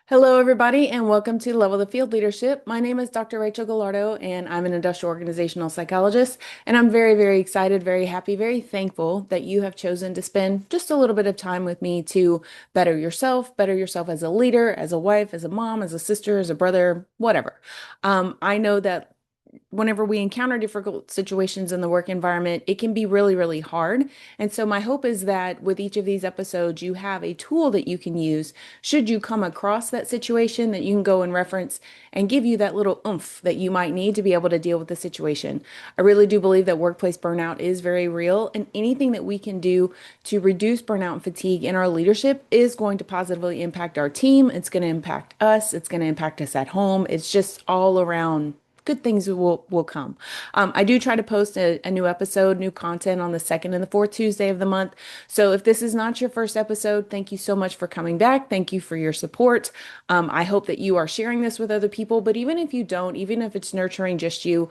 Hello, everybody, and welcome to Level the Field Leadership. My name is Dr. Rachel Gallardo, and I'm an industrial organizational psychologist. And I'm very, very excited, very happy, very thankful that you have chosen to spend just a little bit of time with me to better yourself as a leader, as a wife, as a mom, as a sister, as a brother, whatever. I know that whenever we encounter difficult situations in the work environment, it can be really, really hard. And so, my hope is that with each of these episodes, you have a tool that you can use should you come across that situation that you can go and reference and give you that little oomph that you might need to be able to deal with the situation. I really do believe that workplace burnout is very real, and anything that we can do to reduce burnout and fatigue in our leadership is going to positively impact our team. It's going to impact us. It's going to impact us at home. It's just all around good things will come. I do try to post a new episode, new content on the second and the fourth Tuesday of the month. So if this is not your first episode, thank you so much for coming back. Thank you for your support. I hope that you are sharing this with other people, but even if you don't, even if it's nurturing just you,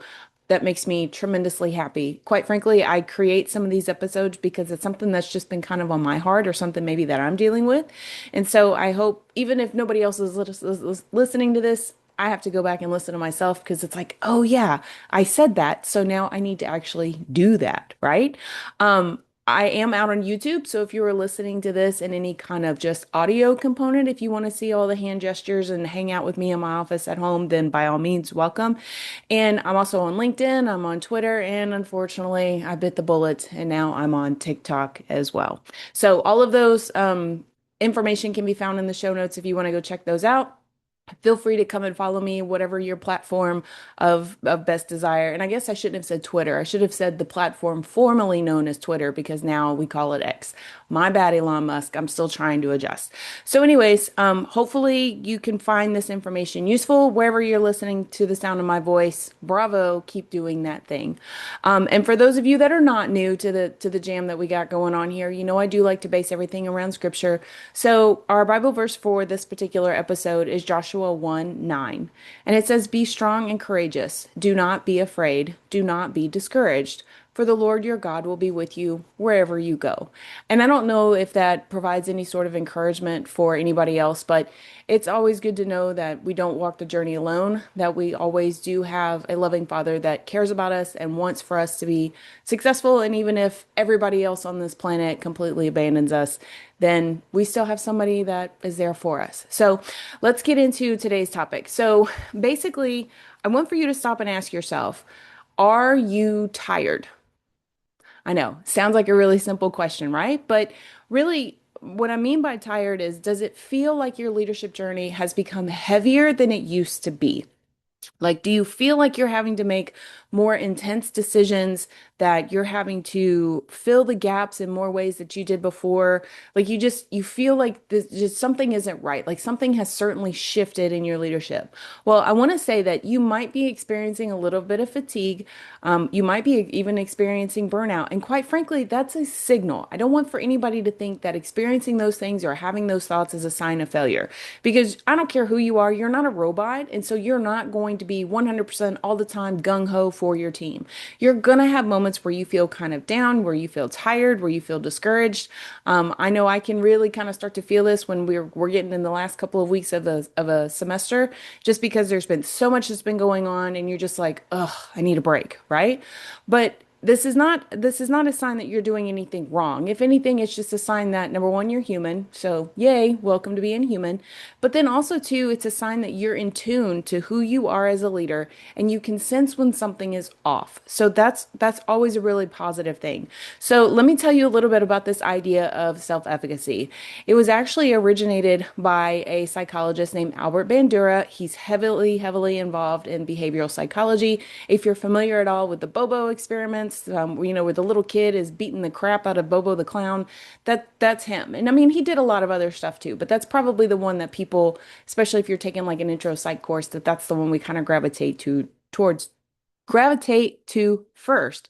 that makes me tremendously happy. Quite frankly, I create some of these episodes because it's something that's just been kind of on my heart or something maybe that I'm dealing with. And so I hope, even if nobody else is listening to this, I have to go back and listen to myself because it's like, oh yeah, I said that. So now I need to actually do that, right? I am out on YouTube. So if you were listening to this in any kind of just audio component, if you want to see all the hand gestures and hang out with me in my office at home, then by all means, welcome. And I'm also on LinkedIn, I'm on Twitter, and unfortunately, I bit the bullet and now I'm on TikTok as well. So all of those information can be found in the show notes if you want to go check those out. Feel free to come and follow me, whatever your platform of best desire. And I guess I shouldn't have said Twitter. I should have said the platform formerly known as Twitter because now we call it X. My bad, Elon Musk. I'm still trying to adjust. So, anyways, hopefully you can find this information useful wherever you're listening to the sound of my voice. Bravo, keep doing that thing. And for those of you that are not new to the jam that we got going on here, you know I do like to base everything around scripture. So our Bible verse for this particular episode is Joshua 1:9. And it says, "Be strong and courageous. Do not be afraid. Do not be discouraged. For the Lord your God will be with you wherever you go." And I don't know if that provides any sort of encouragement for anybody else, but it's always good to know that we don't walk the journey alone, that we always do have a loving Father that cares about us and wants for us to be successful. And even if everybody else on this planet completely abandons us, then we still have somebody that is there for us. So let's get into today's topic. So basically, I want for you to stop and ask yourself, are you tired? I know, sounds like a really simple question, right? But really, what I mean by tired is, does it feel like your leadership journey has become heavier than it used to be? Like, do you feel like you're having to make more intense decisions, that you're having to fill the gaps in more ways that you did before? Like you feel like this just something isn't right. Like something has certainly shifted in your leadership. Well, I want to say that you might be experiencing a little bit of fatigue. You might be even experiencing burnout. And quite frankly, that's a signal. I don't want for anybody to think that experiencing those things or having those thoughts is a sign of failure, because I don't care who you are, you're not a robot. And so you're not going to be 100% all the time gung ho for your team. You're going to have moments where you feel kind of down, where you feel tired, where you feel discouraged. I know I can really kind of start to feel this when we're getting in the last couple of weeks of a semester, just because there's been so much that's been going on and you're just like, ugh, I need a break, right? But this is not a sign that you're doing anything wrong. If anything, it's just a sign that number one, you're human. So yay, welcome to being human. But then also too, it's a sign that you're in tune to who you are as a leader and you can sense when something is off. So that's always a really positive thing. So let me tell you a little bit about this idea of self-efficacy. It was actually originated by a psychologist named Albert Bandura. He's heavily, heavily involved in behavioral psychology. If you're familiar at all with the Bobo experiments, where the little kid is beating the crap out of Bobo the clown, that's him. And I mean, he did a lot of other stuff too, but that's probably the one that people, especially if you're taking like an intro psych course, that's the one we kind of gravitate to first.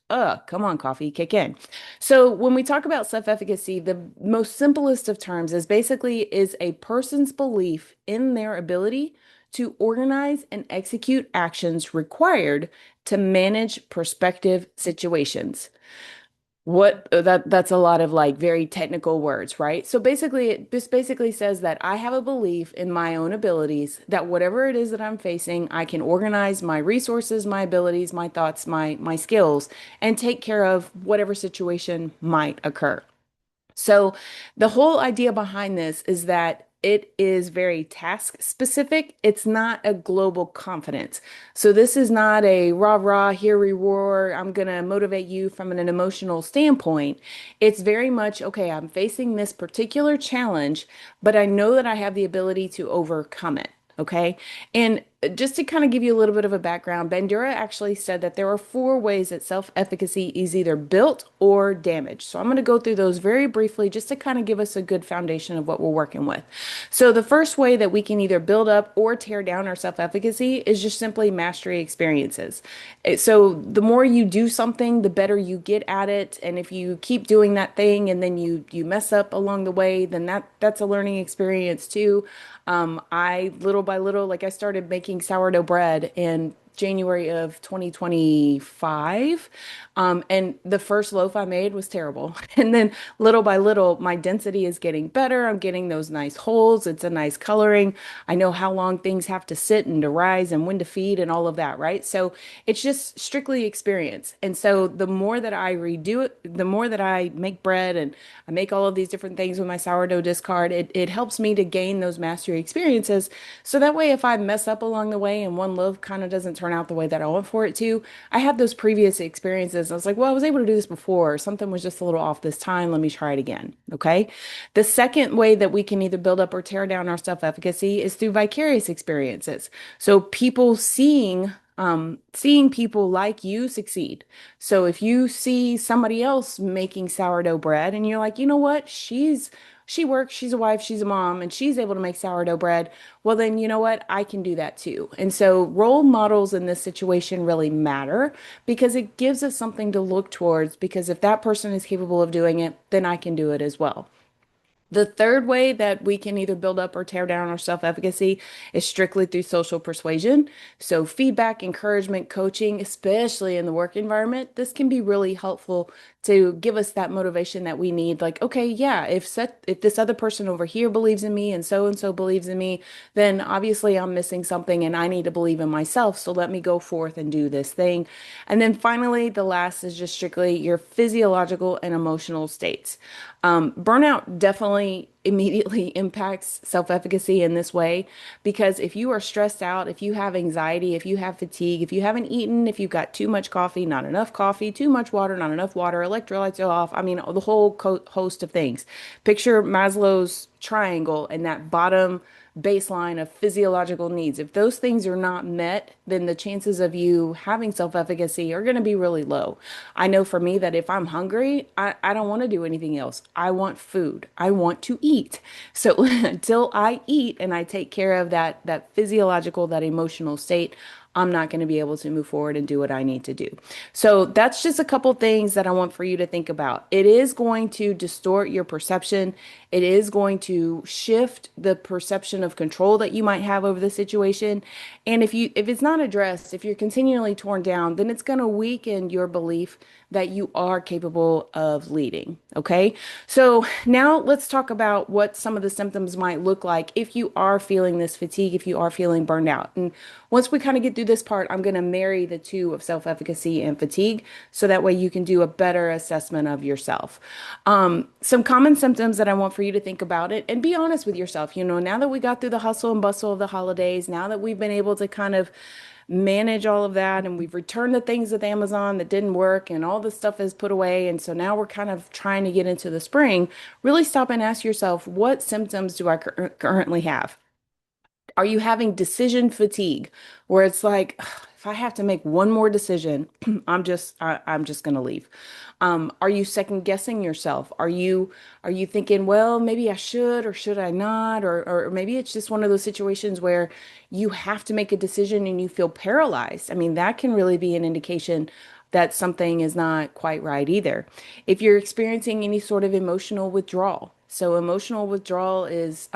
Come on, coffee, kick in. So when we talk about self-efficacy, the most simplest of terms is a person's belief in their ability to organize and execute actions required to manage prospective situations. What that's a lot of like very technical words, right? So basically this basically says that I have a belief in my own abilities that whatever it is that I'm facing, I can organize my resources, my abilities, my thoughts, my skills and take care of whatever situation might occur. So, the whole idea behind this is that it is very task specific. It's not a global confidence. So, this is not a rah rah, here we roar, I'm going to motivate you from an emotional standpoint. It's very much, okay, I'm facing this particular challenge, but I know that I have the ability to overcome it. Okay. And just to kind of give you a little bit of a background, Bandura actually said that there are four ways that self-efficacy is either built or damaged. So I'm going to go through those very briefly just to kind of give us a good foundation of what we're working with. So the first way that we can either build up or tear down our self-efficacy is just simply mastery experiences. So the more you do something, the better you get at it. And if you keep doing that thing and then you mess up along the way, then that's a learning experience too. I little by little, like I started making sourdough bread in January of 2025. And the first loaf I made was terrible. And then little by little, my density is getting better. I'm getting those nice holes. It's a nice coloring. I know how long things have to sit and to rise and when to feed and all of that, right? So it's just strictly experience. And so the more that I redo it, the more that I make bread and I make all of these different things with my sourdough discard, it helps me to gain those mastery experiences. So that way, if I mess up along the way and one loaf kind of doesn't turn out the way that I want for it to, I have those previous experiences. I was like, well, I was able to do this before. Something was just a little off this time. Let me try it again. Okay. The second way that we can either build up or tear down our self-efficacy is through vicarious experiences. So people seeing people like you succeed. So if you see somebody else making sourdough bread and you're like, you know what? She works, she's a wife, she's a mom, and she's able to make sourdough bread. Well, then you know what? I can do that too. And so role models in this situation really matter because it gives us something to look towards because if that person is capable of doing it, then I can do it as well. The third way that we can either build up or tear down our self-efficacy is strictly through social persuasion. So, feedback, encouragement, coaching, especially in the work environment, this can be really helpful to give us that motivation that we need. Like, okay, yeah, if this other person over here believes in me and so believes in me, then obviously I'm missing something and I need to believe in myself. So let me go forth and do this thing. And then finally, the last is just strictly your physiological and emotional states. Burnout definitely immediately impacts self-efficacy in this way because if you are stressed out, if you have anxiety, if you have fatigue, if you haven't eaten, if you've got too much coffee, not enough coffee, too much water, not enough water, electrolytes are off, I mean, the whole host of things. Picture Maslow's triangle and that bottom baseline of physiological needs. If those things are not met, then the chances of you having self-efficacy are going to be really low. I know for me that if I'm hungry, I don't want to do anything else. I want food. I want to eat. So until I eat and I take care of that physiological, that emotional state, I'm not going to be able to move forward and do what I need to do. So that's just a couple things that I want for you to think about. It is going to distort your perception. It is going to shift the perception of control that you might have over the situation. And if it's not addressed, if you're continually torn down, then it's going to weaken your belief that you are capable of leading. Okay. So now let's talk about what some of the symptoms might look like if you are feeling this fatigue, if you are feeling burned out. And once we kind of get through this part, I'm going to marry the two of self-efficacy and fatigue so that way you can do a better assessment of yourself. Some common symptoms that I want for you to think about it and be honest with yourself. You know, now that we got through the hustle and bustle of the holidays, now that we've been able to kind of manage all of that and we've returned the things with Amazon that didn't work and all the stuff is put away. And so now we're kind of trying to get into the spring. Really stop and ask yourself, what symptoms do I currently have? Are you having decision fatigue where it's like, "Ugh, if I have to make one more decision, I'm just going to leave. Are you second guessing yourself? Are you thinking, well, maybe I should or should I not? Or maybe it's just one of those situations where you have to make a decision and you feel paralyzed. I mean, that can really be an indication that something is not quite right either. If you're experiencing any sort of emotional withdrawal, So emotional withdrawal is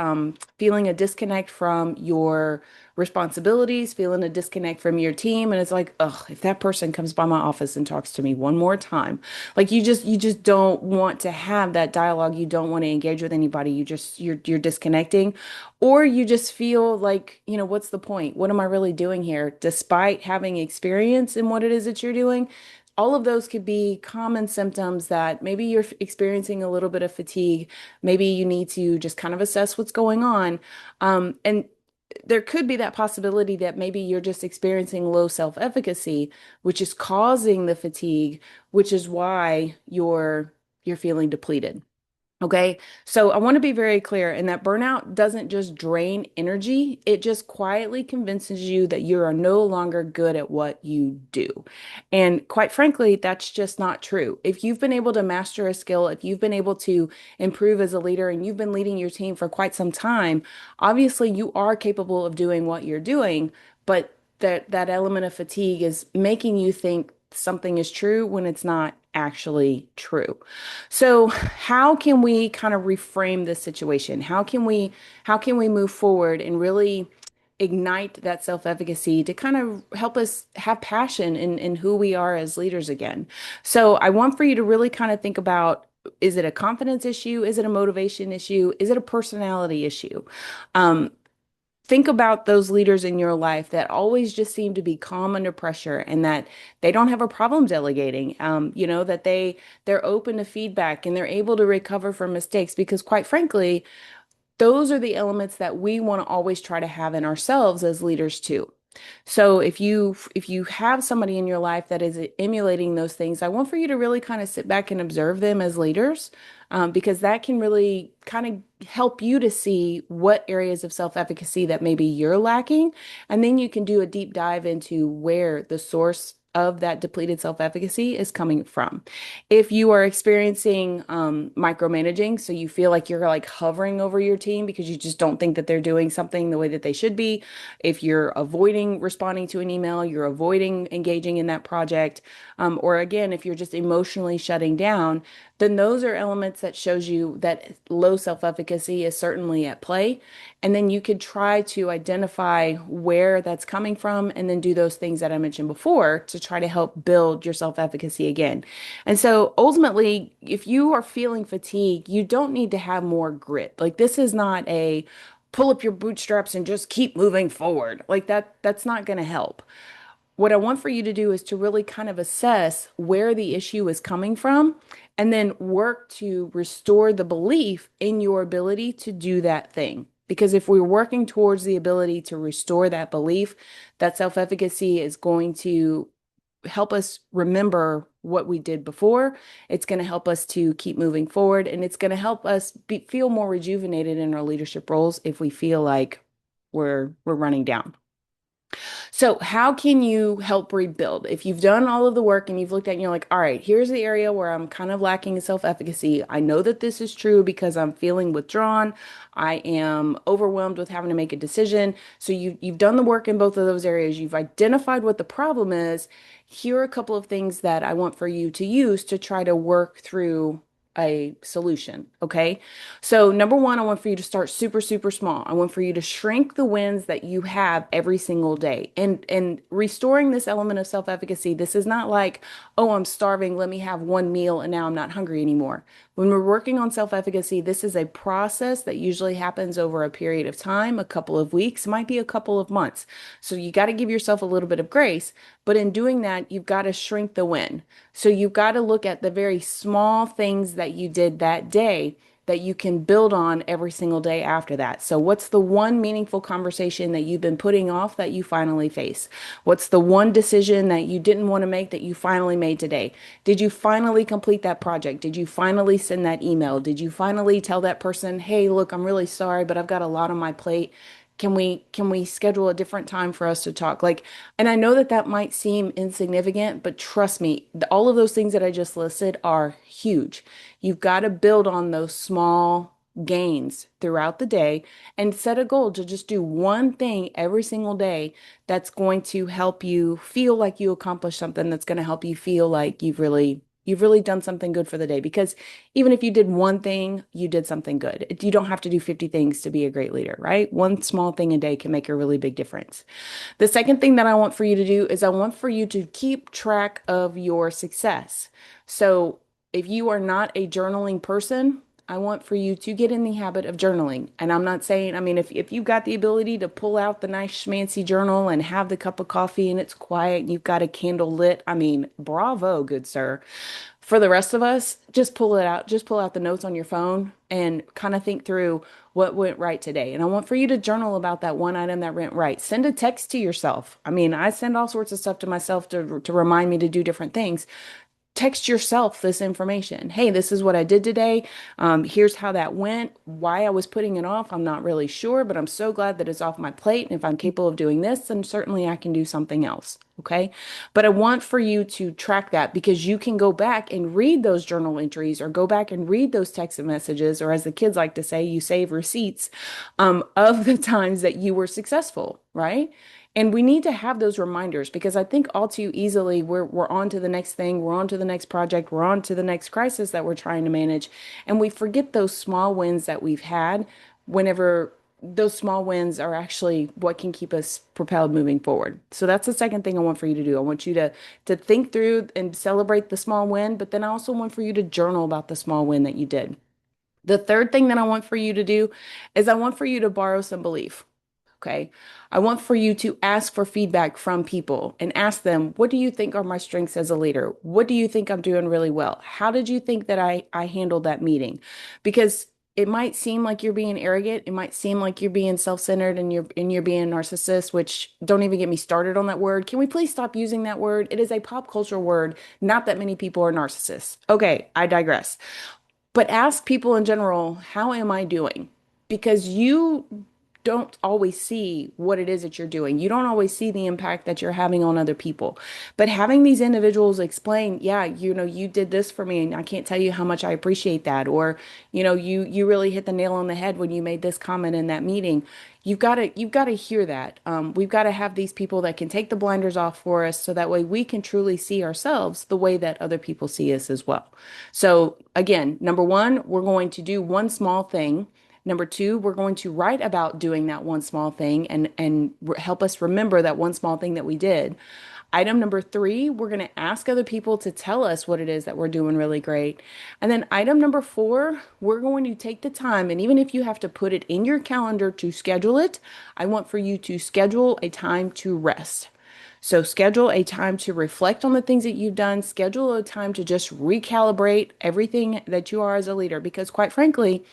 feeling a disconnect from your responsibilities, feeling a disconnect from your team, and it's like, ugh, if that person comes by my office and talks to me one more time, like you just don't want to have that dialogue. You don't want to engage with anybody. You're disconnecting, or you just feel like, what's the point? What am I really doing here? Despite having experience in what it is that you're doing, all of those could be common symptoms that maybe you're experiencing a little bit of fatigue. Maybe you need to just kind of assess what's going on. And there could be that possibility that maybe you're just experiencing low self-efficacy, which is causing the fatigue, which is why you're feeling depleted. Okay, so I want to be very clear in that burnout doesn't just drain energy, it just quietly convinces you that you are no longer good at what you do. And quite frankly, that's just not true. If you've been able to master a skill, if you've been able to improve as a leader and you've been leading your team for quite some time, obviously you are capable of doing what you're doing, but that element of fatigue is making you think something is true when it's not actually true. So, how can we kind of reframe this situation? How can we move forward and really ignite that self-efficacy to kind of help us have passion in who we are as leaders again? So, I want for you to really kind of think about, is it a confidence issue? Is it a motivation issue? Is it a personality issue? Um, Think about those leaders in your life that always just seem to be calm under pressure and that they don't have a problem delegating. That they're open to feedback and they're able to recover from mistakes because quite frankly, those are the elements that we want to always try to have in ourselves as leaders too. So if you have somebody in your life that is emulating those things, I want for you to really kind of sit back and observe them as leaders, because that can really kind of help you to see what areas of self-efficacy that maybe you're lacking, and then you can do a deep dive into where the source of that depleted self-efficacy is coming from. If you are experiencing micromanaging, so you feel like you're like hovering over your team because you just don't think that they're doing something the way that they should be, if you're avoiding responding to an email, you're avoiding engaging in that project, or again, if you're just emotionally shutting down, then those are elements that shows you that low self-efficacy is certainly at play. And then you could try to identify where that's coming from and then do those things that I mentioned before to try to help build your self-efficacy again. And so ultimately, if you are feeling fatigue, you don't need to have more grit. Like this is not a pull up your bootstraps and just keep moving forward. Like that's not going to help. What I want for you to do is to really kind of assess where the issue is coming from and then work to restore the belief in your ability to do that thing. Because if we're working towards the ability to restore that belief, that self-efficacy is going to help us remember what we did before. It's going to help us to keep moving forward, and it's going to help us feel more rejuvenated in our leadership roles if we feel like we're running down. So, how can you help rebuild? If you've done all of the work and you've looked at it and you're like, all right, here's the area where I'm kind of lacking in self-efficacy. I know that this is true because I'm feeling withdrawn. I am overwhelmed with having to make a decision. So you've done the work in both of those areas. You've identified what the problem is. Here are a couple of things that I want for you to use to try to work through a solution. Okay. So, number one, I want for you to start super, super small. I want for you to shrink the wins that you have every single day. And restoring this element of self-efficacy, this is not like, oh, I'm starving, let me have one meal and now I'm not hungry anymore. When we're working on self-efficacy, this is a process that usually happens over a period of time, a couple of weeks, might be a couple of months. So you got to give yourself a little bit of grace. But in doing that, you've got to shrink the win. So you've got to look at the very small things that you did that day that you can build on every single day after that. So, what's the one meaningful conversation that you've been putting off that you finally face? What's the one decision that you didn't want to make that you finally made today? Did you finally complete that project? Did you finally send that email? Did you finally tell that person, "Hey, look, I'm really sorry, but I've got a lot on my plate. Can we schedule a different time for us to talk?" Like, and I know that that might seem insignificant, but trust me, all of those things that I just listed are huge. You've got to build on those small gains throughout the day and set a goal to just do one thing every single day that's going to help you feel like you accomplished something, that's going to help you feel like you've really You've really done something good for the day because even if you did one thing, you did something good. You don't have to do 50 things to be a great leader, right? One small thing a day can make a really big difference. The second thing that I want for you to do is I want for you to keep track of your success. So if you are not a journaling person, I want for you to get in the habit of journaling. And I'm not saying, I mean, if you've got the ability to pull out the nice schmancy journal and have the cup of coffee and it's quiet and you've got a candle lit, I mean, bravo, good sir. For the rest of us, just pull it out, just pull out the notes on your phone and kind of think through what went right today. And I want for you to journal about that one item that went right. Send a text to yourself. I mean, I send all sorts of stuff to myself to remind me to do different things. Text yourself this information. Hey, this is what I did today. Here's how that went. Why I was putting it off, I'm not really sure, but I'm so glad that it's off my plate. And if I'm capable of doing this, then certainly I can do something else. Okay. But I want for you to track that because you can go back and read those journal entries or go back and read those text messages, or as the kids like to say, you save receipts of the times that you were successful, right? And we need to have those reminders because I think all too easily we're on to the next thing, we're on to the next project, we're on to the next crisis that we're trying to manage, and we forget those small wins that we've had whenever those small wins are actually what can keep us propelled moving forward. So that's the second thing I want for you to do. I want you to think through and celebrate the small win, but then I also want for you to journal about the small win that you did. The third thing that I want for you to do is I want for you to borrow some belief. Okay. I want for you to ask for feedback from people and ask them, what do you think are my strengths as a leader? What do you think I'm doing really well? How did you think that I handled that meeting? Because it might seem like you're being arrogant. It might seem like you're being self-centered and you're being narcissist, which don't even get me started on that word. Can we please stop using that word? It is a pop culture word. Not that many people are narcissists. Okay, I digress. But ask people in general, how am I doing? Because you don't always see what it is that you're doing. You don't always see the impact that you're having on other people. But having these individuals explain, yeah, you did this for me and I can't tell you how much I appreciate that. Or, you really hit the nail on the head when you made this comment in that meeting. You've got to hear that. We've got to have these people that can take the blinders off for us so that way we can truly see ourselves the way that other people see us as well. So again, number one, we're going to do one small thing. Number two, we're going to write about doing that one small thing and help us remember that one small thing that we did. Item number three, we're going to ask other people to tell us what it is that we're doing really great. And then item number four, we're going to take the time, and even if you have to put it in your calendar to schedule it, I want for you to schedule a time to rest. So schedule a time to reflect on the things that you've done, schedule a time to just recalibrate everything that you are as a leader, because quite frankly,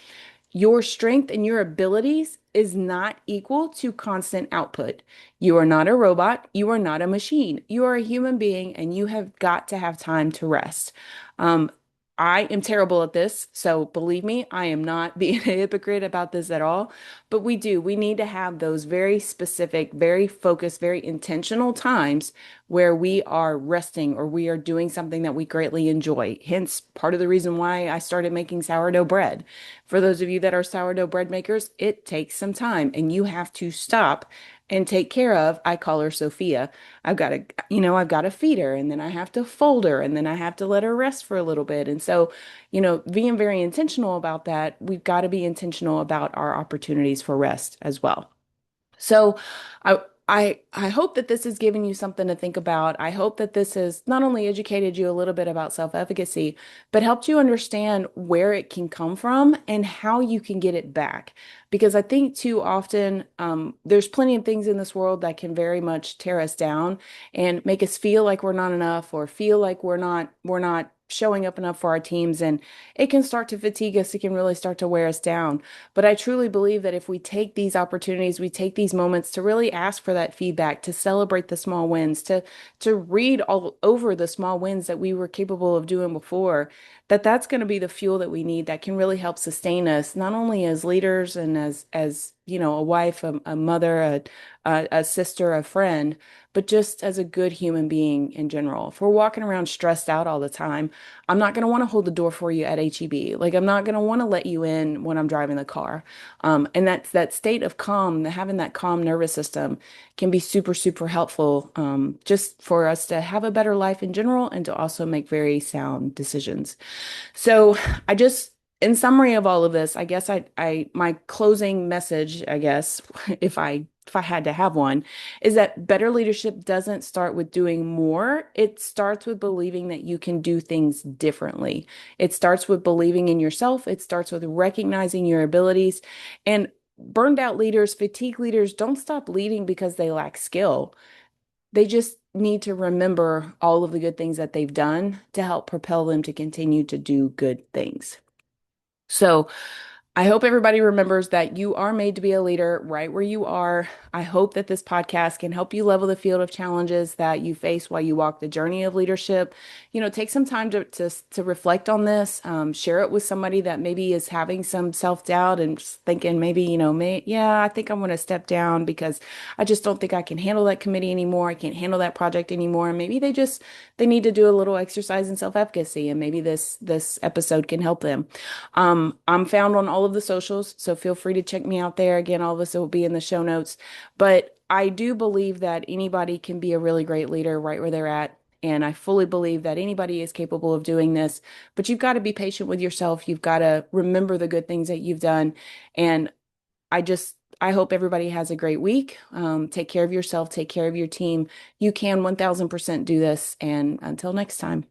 your strength and your abilities is not equal to constant output. You are not a robot. You are not a machine. You are a human being and you have got to have time to rest. Um, I am terrible at this. So believe me, I am not being a hypocrite about this at all. But we do. We need to have those very specific, very focused, very intentional times where we are resting or we are doing something that we greatly enjoy. Hence, part of the reason why I started making sourdough bread. For those of you that are sourdough bread makers, it takes some time and you have to stop and take care of. I call her Sophia. I've got to feed her and then I have to fold her and then I have to let her rest for a little bit. And so, being very intentional about that, we've got to be intentional about our opportunities for rest as well. So I hope that this has given you something to think about. I hope that this has not only educated you a little bit about self-efficacy, but helped you understand where it can come from and how you can get it back. Because I think too often there's plenty of things in this world that can very much tear us down and make us feel like we're not enough or feel like we're not showing up enough for our teams. And it can start to fatigue us. It can really start to wear us down. But I truly believe that if we take these opportunities, we take these moments to really ask for that feedback, to celebrate the small wins, to read all over the small wins that we were capable of doing before, that's going to be the fuel that we need that can really help sustain us, not only as leaders and as a wife, a mother, a sister, a friend, but just as a good human being in general. If we're walking around stressed out all the time, I'm not going to want to hold the door for you at HEB. Like I'm not going to want to let you in when I'm driving the car. And that's that state of calm, having that calm nervous system can be super, super helpful, just for us to have a better life in general and to also make very sound decisions. So I just, in summary of all of this, I guess my closing message, I guess, if I had to have one, is that better leadership doesn't start with doing more. It starts with believing that you can do things differently. It starts with believing in yourself. It starts with recognizing your abilities. And burned out leaders, fatigue leaders don't stop leading because they lack skill. They just need to remember all of the good things that they've done to help propel them to continue to do good things. So I hope everybody remembers that you are made to be a leader right where you are. I hope that this podcast can help you level the field of challenges that you face while you walk the journey of leadership. Take some time to reflect on this, share it with somebody that maybe is having some self-doubt and just thinking maybe, yeah, I think I'm going to step down because I just don't think I can handle that committee anymore. I can't handle that project anymore. And maybe they need to do a little exercise in self-efficacy, and maybe this episode can help them. I'm found on all of the socials, so feel free to check me out there. Again, all of this will be in the show notes. But I do believe that anybody can be a really great leader right where they're at. And I fully believe that anybody is capable of doing this, but you've got to be patient with yourself. You've got to remember the good things that you've done. And I hope everybody has a great week. Take care of yourself, take care of your team. You can 1000% do this. And until next time.